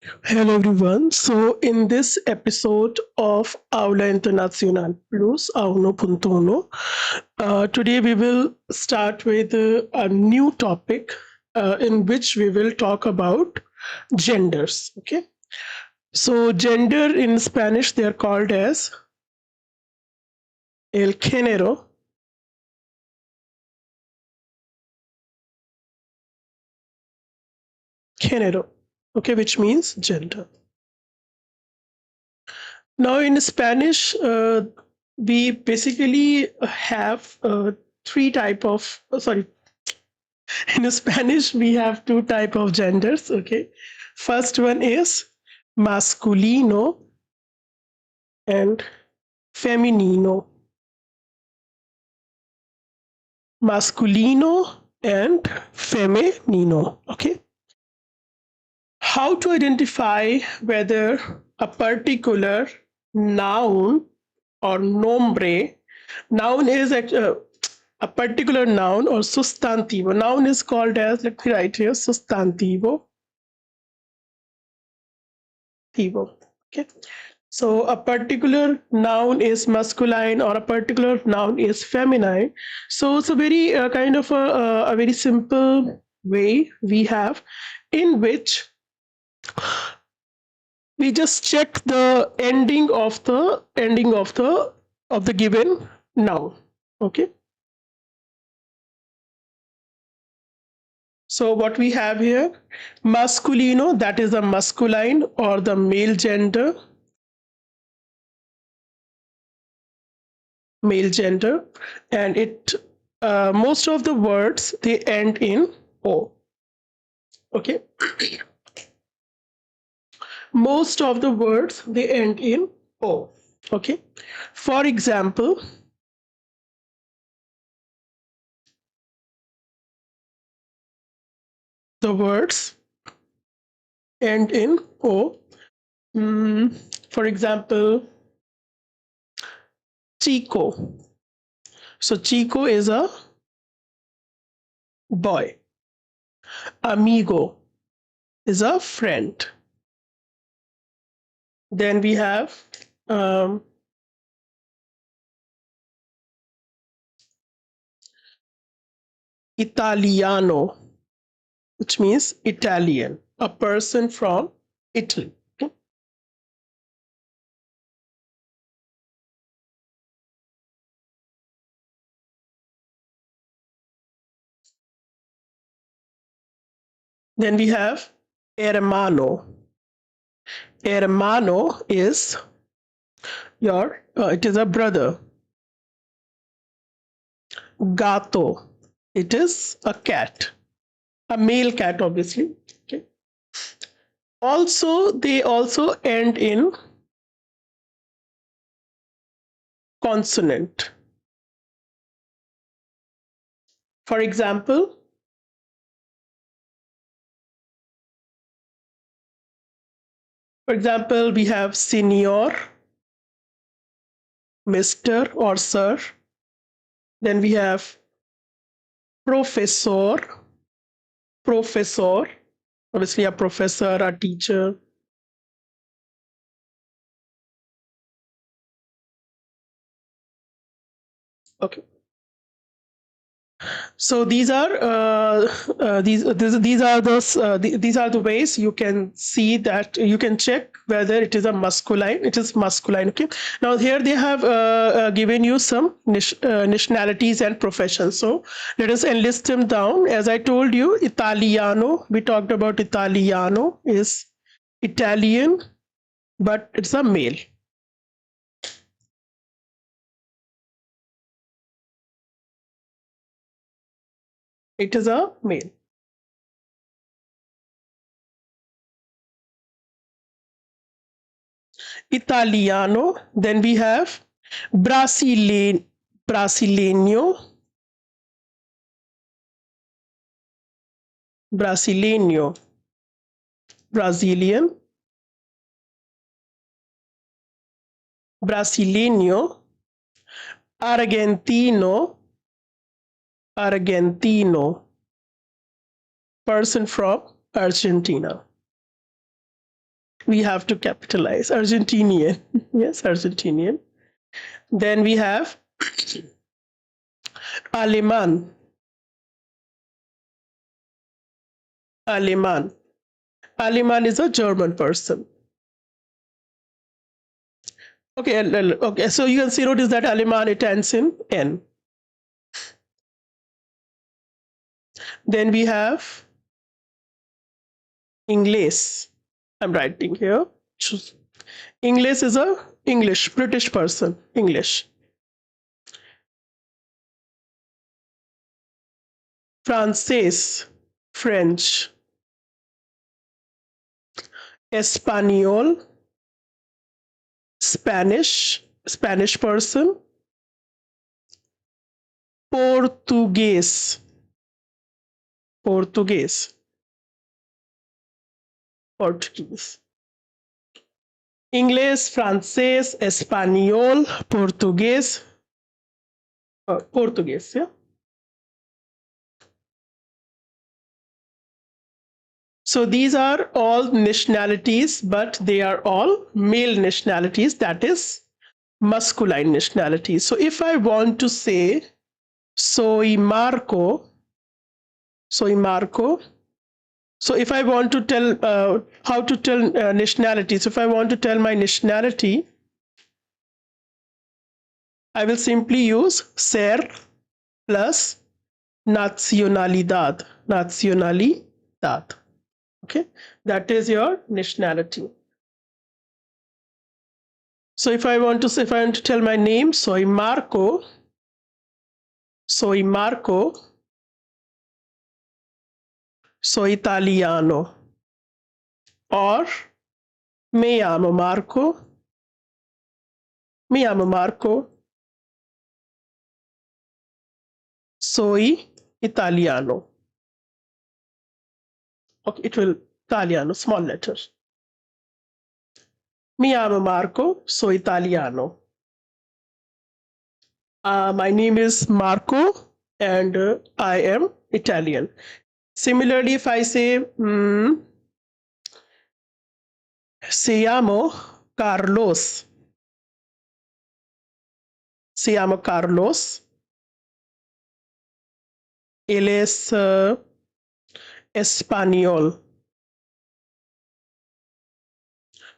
Hello everyone. So in this episode of Aula Internacional Plus AULA1-1.1.3, today we will start with a new topic in which we will talk about genders. Okay. So gender in Spanish they are called as el género. Género. Okay, which means gender. Now in Spanish, we basically have three type of sorry in Spanish we have two type of genders. Okay, first one is masculino and feminino. Masculino and feminino. Okay, how to identify whether a particular noun or nombre. Noun is a particular noun or sustantivo. Noun is called as, let me write here, sustantivo. Okay. So a particular noun is masculine or a particular noun is feminine. So it's a very kind of a very simple way we have in which we just check the ending of the given noun. Okay. So what we have here, masculino, that is the masculine or the male gender, and it most of the words they end in o. Okay, most of the words they end in o. Okay, for example, the words end in o. For example, chico. So chico is a boy. Amigo is a friend. Then we have Italiano, which means Italian, a person from Italy. Okay? Then we have hermano. Hermano is it is a brother. Gato, it is a cat, a male cat, obviously. Okay. Also, they also end in consonant. For example, we have senior, Mr. or Sir. Then we have professor, obviously a professor, a teacher. Okay. So these are these are the ways you can see that you can check whether it is a masculine. It is masculine. Okay. Now here they have given you some nationalities and professions. So let us enlist them down. As I told you, Italiano. We talked about Italiano is Italian, but it's a male. It is a male. Italiano. Then we have Brasileño, Brasileño, Brazilian, Brasileño, Argentino, Argentino, person from Argentina. We have to capitalize. Argentinian. Yes, Argentinian. Then we have Aleman. Aleman. Aleman is a German person. Okay, okay. So you can see, notice that Aleman, it ends in N. Then we have English. I'm writing here. English is a British person. English. Francés, French. Espanol, Spanish person. Portuguese. English, Francés, Espanol, Portuguese. Portuguese, yeah. So these are all nationalities, but they are all male nationalities, that is masculine nationalities. So if I want to say soy Marco, so if I want to tell how to tell nationalities, if I want to tell my nationality, I will simply use ser plus nacionalidad. Okay, that is your nationality. So if I want to tell my name, soy Marco, soy italiano, or me llamo Marco, soy italiano. Okay, it will italiano, small letters. Mi llamo Marco, soy italiano. My name is Marco and I am Italian. Similarly, if I say, se llamo Carlos. Él es español.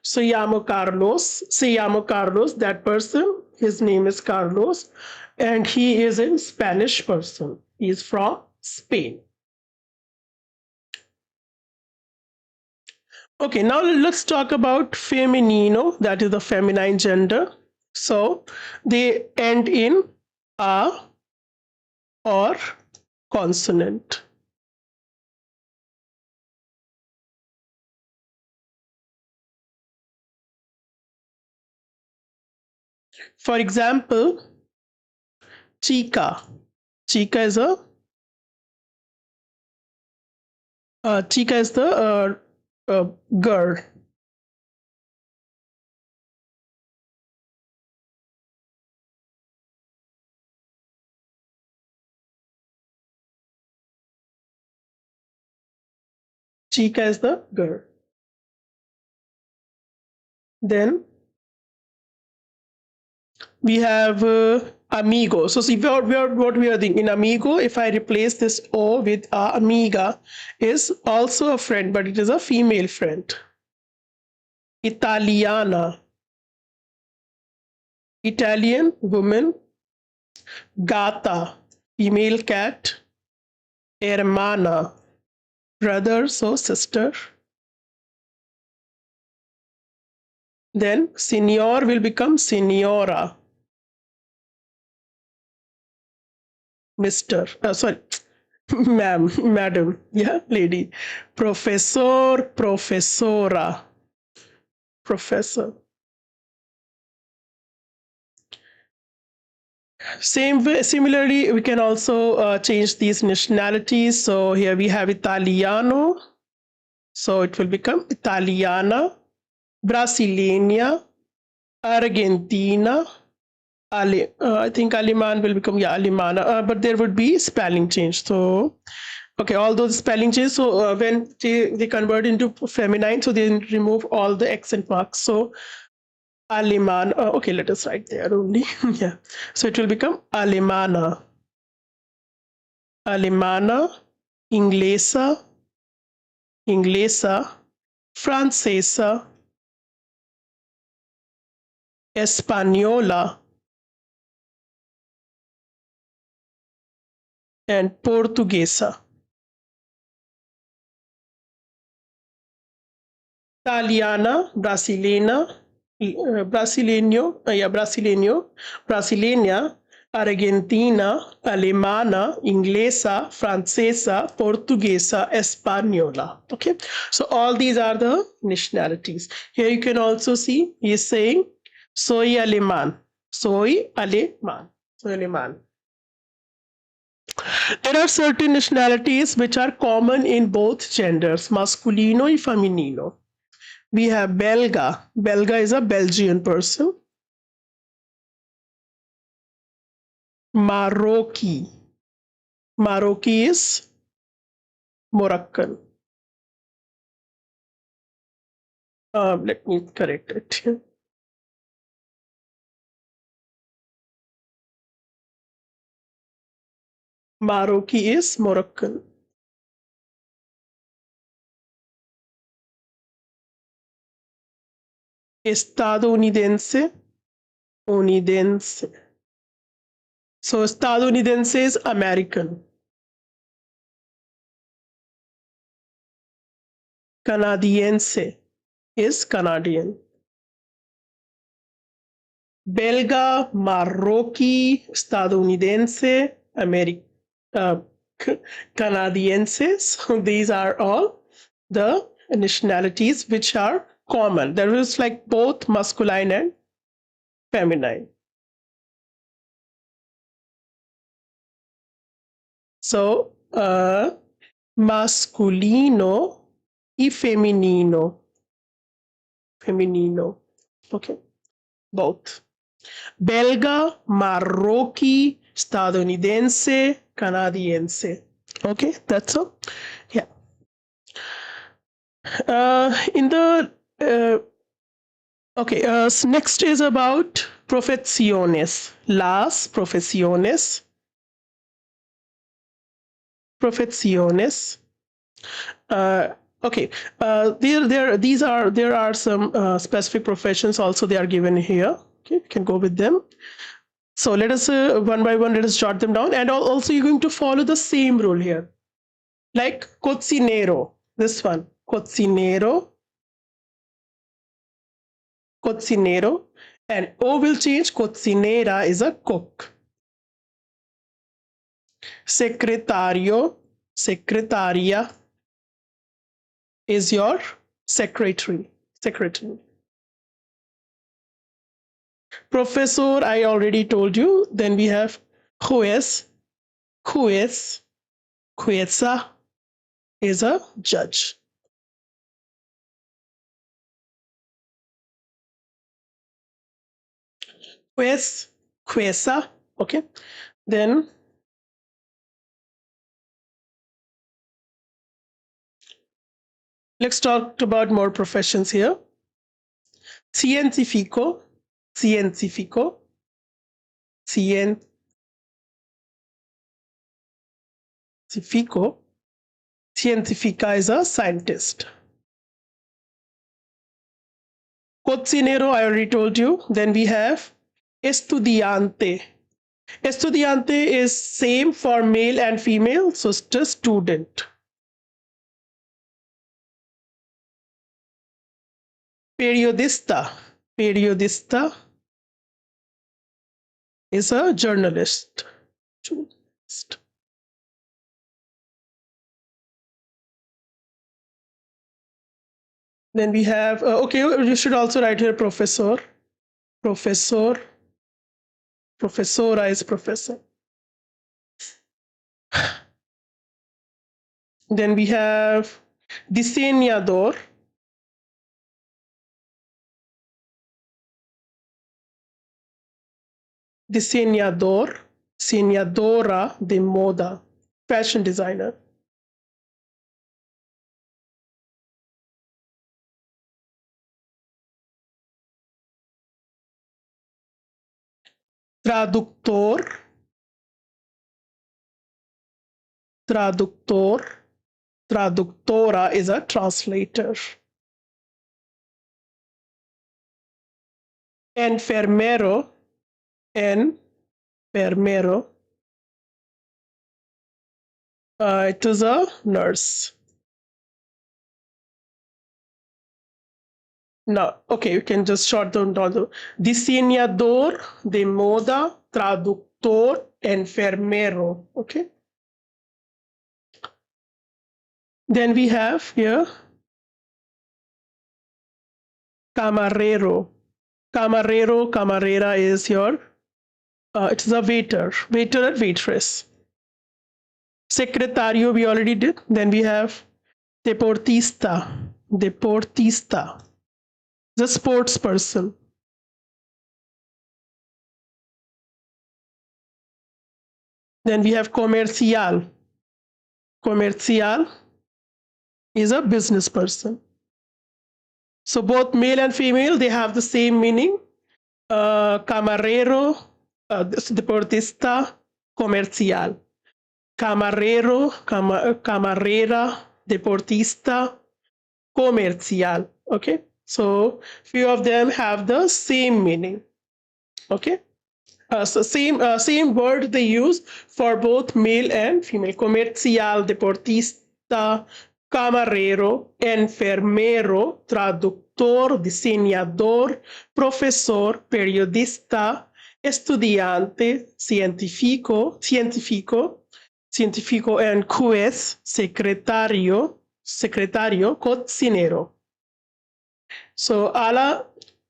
Se llamo Carlos, that person, his name is Carlos, and he is a Spanish person. He is from Spain. Okay, now let's talk about feminino, that is the feminine gender. So they end in a or consonant. For example, chica. Chica is the girl. Chica is the girl. Then we have amigo. So see what we are doing in amigo. If I replace this O with amiga, is also a friend, but it is a female friend. Italiana, Italian woman. Gata, female cat. Hermana, brother, so sister. Then senior will become senora. Mr. Sorry, ma'am, madam, yeah, lady. Professor, professora, professor. Similarly, we can also change these nationalities. So here we have Italiano. So it will become Italiana, Brasileña, Argentina. I think Aleman will become, yeah, Alemana, but there would be spelling change. So Okay, all those spelling changes. So when they convert into feminine, so they remove all the accent marks. So Aleman. Okay, let us write there only. Yeah. So it will become Alemana. Alemana, Inglesa, Inglesa, Francesa, Española, and Portuguesa. Italiana, Brasilena, Brasileña, Argentina, Alemana, Inglesa, Francesa, Portuguesa, Española. Okay, so all these are the nationalities. Here you can also see he is saying soy alemán, soy alemán, soy alemán. There are certain nationalities which are common in both genders, masculino y feminino. We have Belga. Belga is a Belgian person. Marocci. Marocci is Moroccan. Let me correct it. Marocci is Moroccan. Estadounidense. Unidense. So estadounidense is American. Canadiense is Canadian. Belga, Marroquí, estadounidense, Canadienses. So these are all the nationalities which are common. There is like both masculine and feminine. So masculino y feminino. Feminino. Okay, both. Belga, Marroquí, estadounidense, canadiense. Okay, that's all. Yeah. In the okay, next is about profesiones. Las profesiones. Profesiones. Okay, there are some specific professions also they are given here. Okay, you can go with them. So let us one by one, let us jot them down. And also you're going to follow the same rule here. Like cocinero, this one, cocinero, cocinero, and O will change, cocinera is a cook. Secretario, secretaria is your secretary, secretary. Professor, I already told you. Then we have juez, juez, jueza is a judge. Juez, jueza, okay. Then let's talk about more professions here. Científico, científico, científico, científica is a scientist. Cocinero, I already told you. Then we have estudiante. Estudiante is same for male and female, so it's just student. Periodista. Periodista is a journalist. Then we have, okay, you should also write here professor. Professor. Professora is professor. Then we have diseñador. Diseñador, diseñadora de moda, fashion designer. traductor, traductor, traductora is a translator. Enfermero, enfermero, it is a nurse. No, okay, you can just short down the diseñador de moda, traductor, enfermero. Okay. Then we have here camarero. Camarero, camarera is your, it is a waiter, waiter and waitress. Secretario we already did. Then we have deportista, deportista, the sports person. Then we have comercial. Comercial is a business person. So both male and female, they have the same meaning. Camarero, deportista, comercial. Camarero, camarera, deportista, comercial. Okay, so few of them have the same meaning. Okay, so same word they use for both male and female. Comercial, deportista, camarero, enfermero, traductor, diseñador, profesor, periodista, estudiante, científico, and juez, secretario, cocinero. So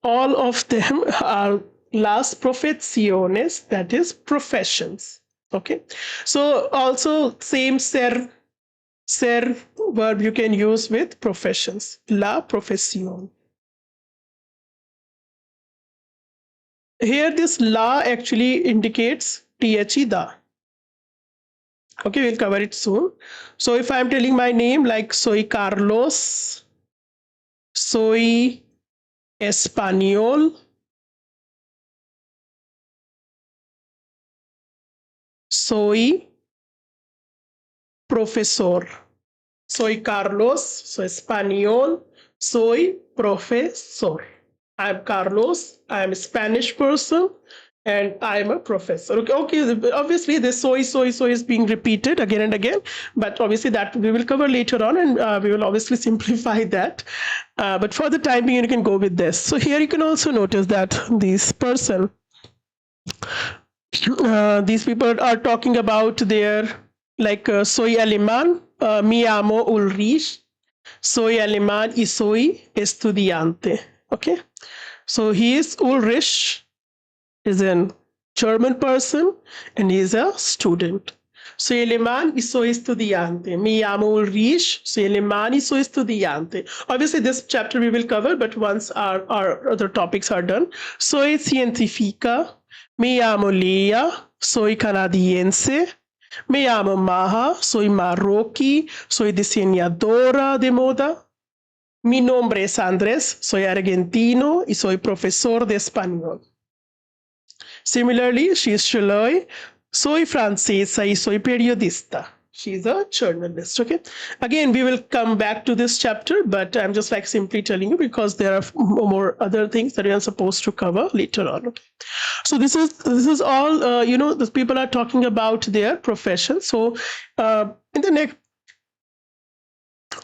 all of them are las profesiones, that is professions. Okay, so also same ser verb you can use with professions. La profesión. Here this la actually indicates the. Okay, we'll cover it soon. So if I'm telling my name like soy Carlos, soy español, soy profesor. Soy Carlos, soy español, soy profesor. I'm Carlos, I'm a Spanish person, and I'm a professor. Okay, obviously this soy is being repeated again and again, but obviously that we will cover later on, and we will obviously simplify that. But for the time being, you can go with this. So here you can also notice that this person, these people are talking about their, like soy alemán, mi amo Ulrich, soy alemán y soy estudiante. Okay, so he is Ulrich, is a German person, and he is a student. Soy alemán y soy estudiante. Mi amo Ulrich, soy alemán y soy estudiante. Obviously, this chapter we will cover, but once our other topics are done. Soy científica. Me llamo Lea, soy canadiense. Me llamo Maha, soy marroquí, soy diseñadora de moda. Mi nombre es Andrés, soy argentino y soy profesor de español. Similarly, she is Shaloy, soy francesa y soy periodista. She's a journalist. Okay. Again, we will come back to this chapter, but I'm just like simply telling you because there are more other things that we are supposed to cover later on. Okay. So this is all. The people are talking about their profession. So in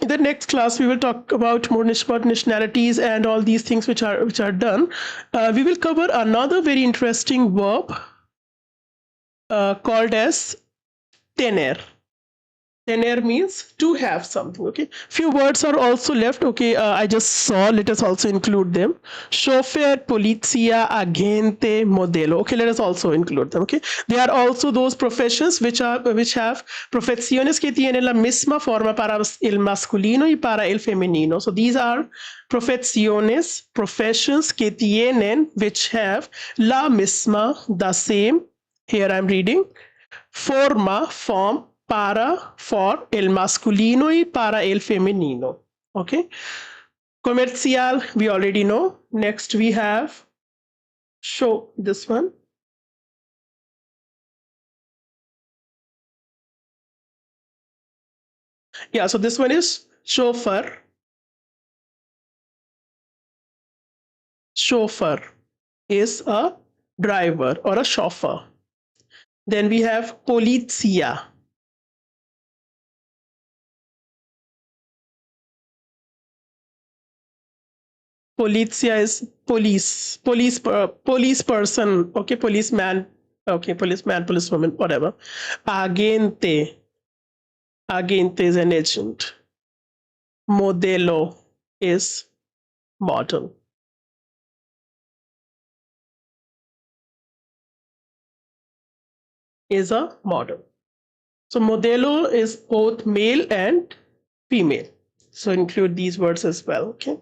the next class, we will talk about more about nationalities and all these things which are done. We will cover another very interesting verb called as tener. Tener means to have something. Okay, few words are also left. Okay, I just saw. Let us also include them. Chauffeur, policía, agente, modelo. Okay, let us also include them. Okay, they are also those professions which have profesiones que tienen la misma forma para el masculino y para el femenino. So these are profesiones, professions que tienen, which have la misma, the same. Here I'm reading. Form, para, for el masculino y para el femenino. Okay. Comercial, we already know. Next we have, show this one. Yeah, so this one is chauffeur. Chauffeur is a driver or a chauffeur. Then we have polizia. Polizia is police person. Okay, policeman. Okay, policeman, policewoman, whatever. Agente. Agente is an agent. Modelo is model. Is a model. So modelo is both male and female. So include these words as well. Okay.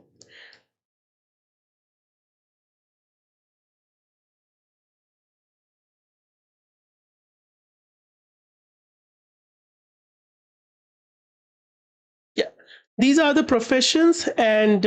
Yeah, these are the professions, and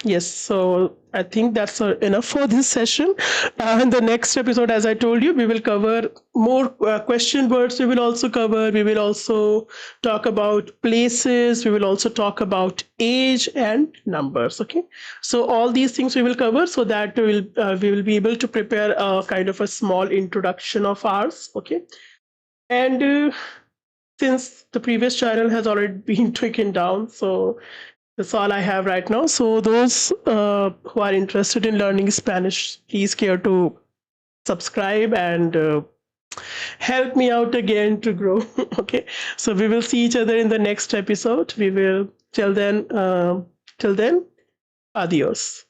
yes, so I think that's enough for this session. In the next episode, as I told you, we will cover more question words. We will also cover. We will also talk about places. We will also talk about age and numbers. Okay, so all these things we will cover, so that we will be able to prepare a kind of a small introduction of ours. Okay, and since the previous channel has already been taken down, so that's all I have right now. So those who are interested in learning Spanish, please care to subscribe and help me out again to grow. Okay, so we will see each other in the next episode. We will till then, adios.